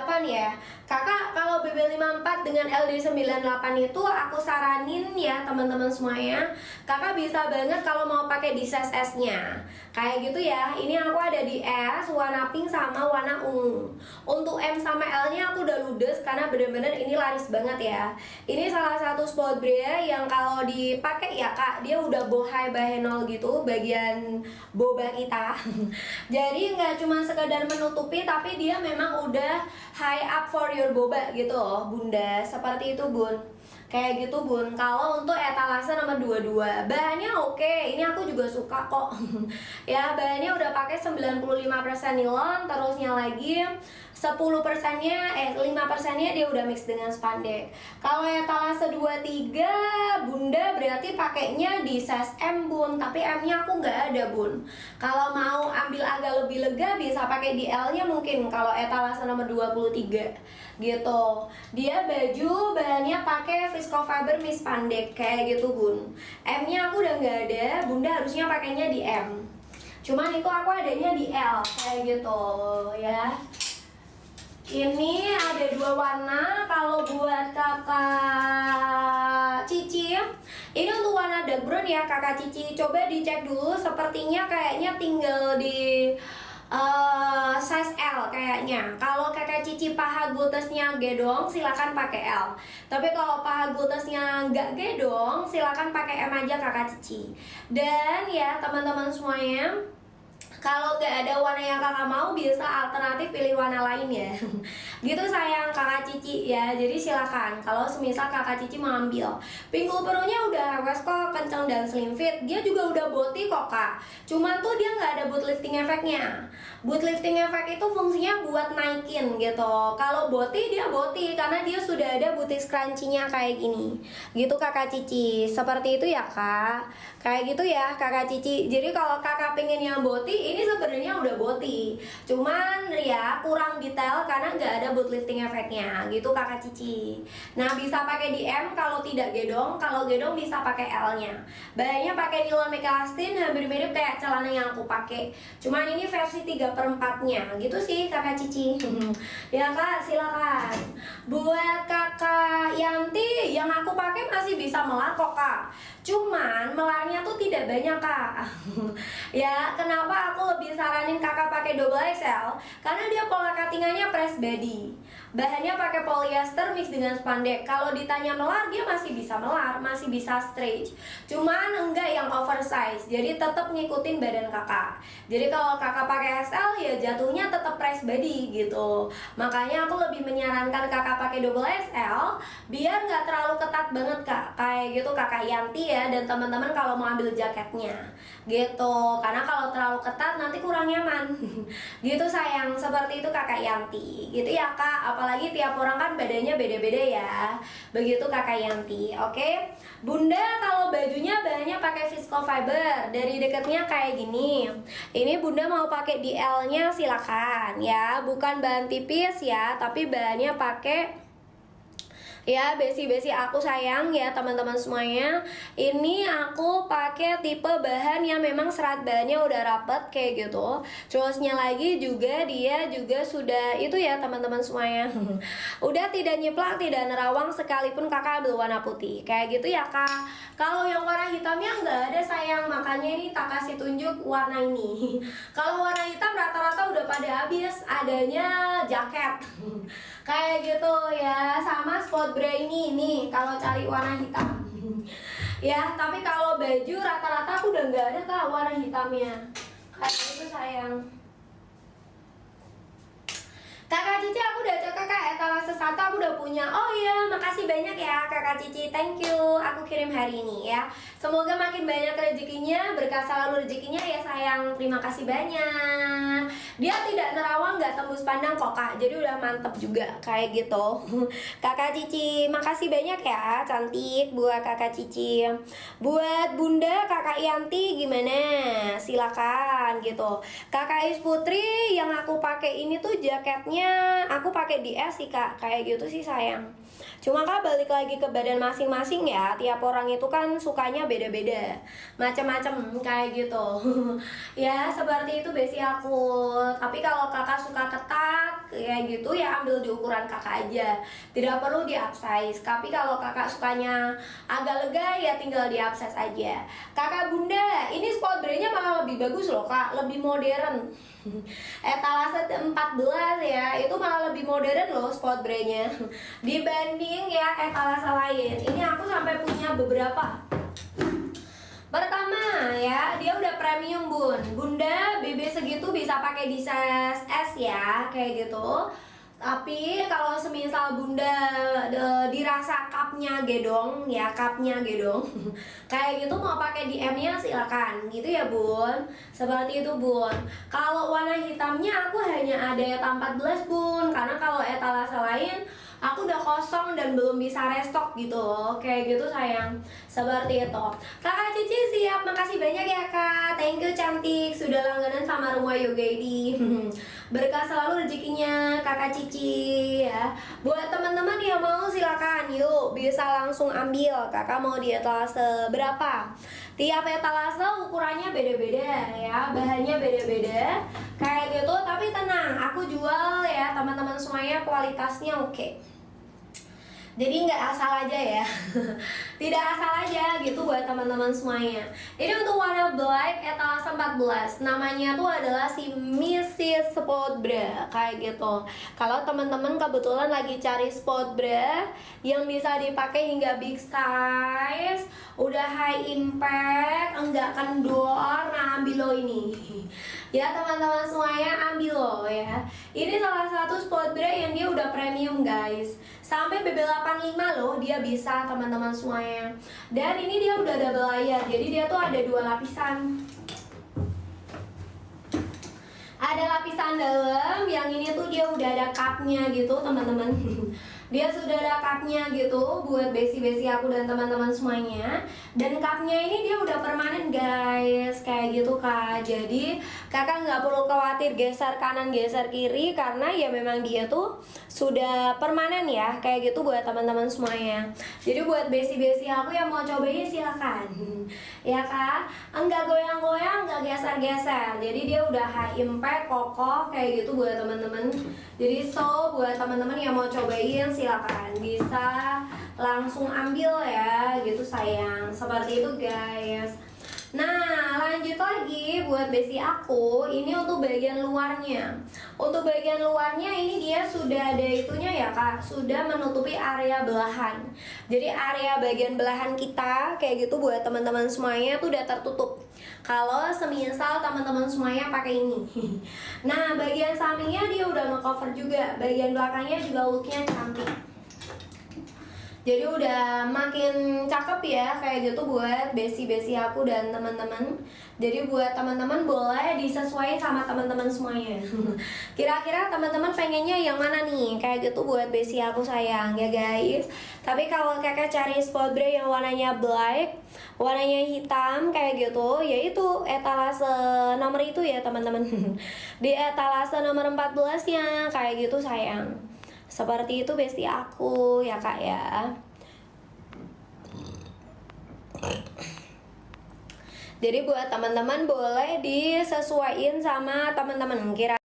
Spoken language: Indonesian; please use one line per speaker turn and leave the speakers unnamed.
98 ya. Kakak kalau BB54 dengan LD98 itu aku saranin ya teman-teman semuanya, kakak bisa banget kalau mau pakai di size S-nya. Kayak gitu ya. Ini aku ada di S, warna pink sama warna ungu. Untuk M sama L-nya aku udah ludes karena bener-bener ini laris banget ya. Ini salah satu sport bra yang kalau dipakai ya Kak, dia udah bohai bahenol gitu bagian boba kita. Jadi nggak cuma sekedar menutupi, tapi dia memang udah high up for your boba gitu loh Bunda. Seperti itu Bun. Kayak gitu Bun. Kalau untuk etalase nomor 22, bahannya oke. Ini aku juga suka kok. Ya, bahannya udah pakai 95% nilon, terusnya lagi 10%-nya 5%-nya dia udah mix dengan spandek. Kalau etalase 23 Bunda berarti pakainya di size M Bun, tapi M-nya aku nggak ada Bun. Kalau mau ambil agak lebih lega bisa pakai di L-nya mungkin kalau etalase nomor 23 gitu. Dia baju bahannya pakai visco fiber mix spandek kayak gitu Bun. M-nya aku udah nggak ada, Bunda harusnya pakainya di M. Cuman itu aku adanya di L kayak gitu ya. Ini ada dua warna. Kalau buat kakak Cici, ini untuk warna dark brown ya kakak Cici. Coba dicek dulu, sepertinya kayaknya tinggal di size L kayaknya. Kalau kakak Cici paha gultesnya gedong, silakan pakai L. Tapi kalau paha gultesnya nggak gedong, silakan pakai M aja kakak Cici. Dan ya teman-teman semuanya, kalau nggak ada warna yang kakak mau, bisa alternatif pilih warna lain ya. Gitu sayang kakak Cici ya. Jadi silakan kalau semisal kakak Cici mau ambil. Pinggul penuhnya udah rewes kok, kenceng dan slim fit. Dia juga udah body kok kak. Cuman tuh dia nggak ada boot lifting efeknya. Boot lifting efek itu fungsinya buat naikin gitu. Kalau body dia body karena dia sudah ada booty scrunchie-nya kayak gini. Gitu kakak Cici. Seperti itu ya kak. Kayak gitu ya kakak Cici. Jadi kalau kakak pengen yang body, ini sebenarnya udah body. Cuman ya kurang detail karena nggak ada boot lifting efeknya. Gitu kakak Cici. Nah bisa pakai di M kalau tidak gedong. Kalau gedong bisa pakai L-nya. Bahannya pakai nilon mecalastin, hampir mirip kayak celana yang aku pakai. Cuman ini versi 3/4-nya. Gitu sih kakak Cici. Ya kak silakan. Buat kakak Yanti, yang aku pakai masih bisa melar kok kak. Cuman melarnya tuh tidak banyak kak. Ya kenapa aku lebih saranin kakak pakai double XL, karena dia pola cuttingannya press body. Bahannya pakai polyester mix dengan spandek. Kalau ditanya melar, dia masih bisa melar, masih bisa stretch. Cuman enggak yang oversize. Jadi tetap ngikutin badan kakak. Jadi kalau kakak pakai XL ya jatuhnya tetap press body gitu. Makanya aku lebih menyarankan kakak pakai double XL biar nggak terlalu ketat banget kak. Kayak gitu kakak Yanti ya, dan teman-teman kalau mau ambil jaketnya gitu. Karena kalau terlalu ketat nanti kurang nyaman. Gitu sayang, seperti itu kakak Yanti. Gitu ya kak. Apalagi tiap orang kan badannya beda-beda ya. Begitu kakak Yanti. Oke. Bunda kalau bajunya bahannya pakai visco fiber. Dari dekatnya kayak gini. Ini Bunda mau pakai di L-nya silakan ya. Bukan bahan tipis ya, tapi bahannya pakai ya besi-besi aku sayang ya teman-teman semuanya. Ini aku pakai tipe bahan yang memang serat bahannya udah rapet kayak gitu. Terusnya lagi juga dia juga sudah itu ya teman-teman semuanya. Udah tidak nyeplak, tidak nerawang sekalipun kakak ambil warna putih. Kayak gitu ya kak. Kalau yang warna hitamnya nggak ada sayang, makanya ini tak kasih tunjuk warna ini. Kalau warna hitam rata-rata udah pada habis, adanya jaket. Kayak gitu ya, sama sport bra ini kalau cari warna hitam. Ya, tapi kalau baju rata-rata aku udah nggak ada kak warna hitamnya. Kayak gitu sayang. Kakak Cici aku udah cek kakak etalase 1 aku udah punya. Oh iya, makasih banyak ya kakak Cici, thank you. Aku kirim hari ini ya. Semoga makin banyak rezekinya, berkah selalu rezekinya ya sayang. Terima kasih banyak. Dia tidak nerawang, nggak tembus pandang kok kak. Jadi udah mantep juga kayak gitu. Kakak Cici, makasih banyak ya, cantik buat kakak Cici. Buat Bunda kakak Yanti gimana? Silakan gitu. Kakak Is Putri yang aku pakai ini tuh jaketnya aku pakai di S sih kak, kayak gitu sih sayang. Cuma kak balik lagi ke badan masing-masing ya, tiap orang itu kan sukanya beda-beda, macam-macam kayak gitu. Ya seperti itu besi aku. Tapi kalau kakak suka ketat, kayak gitu ya ambil di ukuran kakak aja, tidak perlu di upsize. Tapi kalau kakak sukanya agak lega ya tinggal di upsize aja. Kakak bunda, ini sport bra-nya malah lebih bagus loh kak, lebih modern. Etalase 14 ya, itu malah lebih modern loh sport bra-nya dibanding ya etalase lain. Ini aku sampai punya beberapa. Pertama ya, dia udah premium bun. Bunda BB segitu bisa pakai di size S ya, kayak gitu. Tapi kalau semisal bunda dirasa cupnya gedong ya, cupnya gedong kayak gitu mau pakai di M nya silakan gitu ya bun. Seperti itu bun. Kalau warna hitamnya aku hanya ada ETA 14 bun, karena kalau etalase lain aku udah kosong dan belum bisa restock gitu, kayak gitu sayang. Seperti itu. Kakak Cici siap, makasih banyak ya kak. Thank you cantik sudah langganan sama rumah yoga ini. Berkah selalu rezekinya kakak Cici ya. Buat teman-teman yang mau silakan, yuk bisa langsung ambil. Kakak mau di etalase berapa? Tiap etalase ukurannya beda-beda ya, bahannya beda-beda kayak gitu. Tapi tenang, aku jual ya teman-teman semuanya kualitasnya oke. Jadi nggak asal aja ya tidak asal aja gitu buat teman-teman semuanya. Ini untuk warna black etalase 14, namanya tuh adalah si Mrs. Sport Bra kayak gitu. Kalau teman-teman kebetulan lagi cari sport bra yang bisa dipakai hingga big size, udah high impact, enggak kendor, nah ambil lo ini ya teman-teman semuanya, ambil lo ya. Ini salah satu sport bra yang dia udah premium guys, sampai BB85 loh dia bisa teman-teman semuanya. Dan ini dia udah double layer, jadi dia tuh ada 2 lapisan. Ada lapisan dalam, yang ini tuh dia udah ada cupnya gitu teman-teman. Dia sudah ada cupnya gitu buat besi-besi aku dan teman-teman semuanya. Dan cupnya ini dia udah permanen guys, kayak gitu kak. Jadi kakak nggak perlu khawatir geser kanan geser kiri, karena ya memang dia tuh sudah permanen ya, kayak gitu buat teman-teman semuanya. Jadi buat besi-besi aku yang mau cobain silakan ya kak, enggak goyang-goyang, enggak geser-geser. Jadi dia udah high impact, kokoh kayak gitu buat teman-teman. Jadi so buat teman-teman yang mau cobain silakan bisa langsung ambil ya gitu sayang. Seperti itu guys. Nah lanjut lagi buat besi aku, ini untuk bagian luarnya. Untuk bagian luarnya ini dia sudah ada itunya ya kak, sudah menutupi area belahan. Jadi area bagian belahan kita kayak gitu buat teman-teman semuanya tuh udah tertutup. Kalau semisal teman-teman semuanya pakai ini. Nah bagian sampingnya dia udah ngecover juga, bagian belakangnya juga looknya cantik. Jadi udah makin cakep ya kayak gitu buat besi-besi aku dan teman-teman. Jadi buat teman-teman boleh disesuaikan sama teman-teman semuanya. Kira-kira teman-teman pengennya yang mana nih? Kayak gitu buat besi aku sayang ya guys. Tapi kalau kakak cari sport bra yang warnanya black, warnanya hitam kayak gitu, yaitu etalase nomor itu ya teman-teman. Di etalase nomor 14-nya kayak gitu sayang. Seperti itu besti aku ya kak ya. Jadi buat teman-teman boleh disesuaikan sama teman-teman. Kira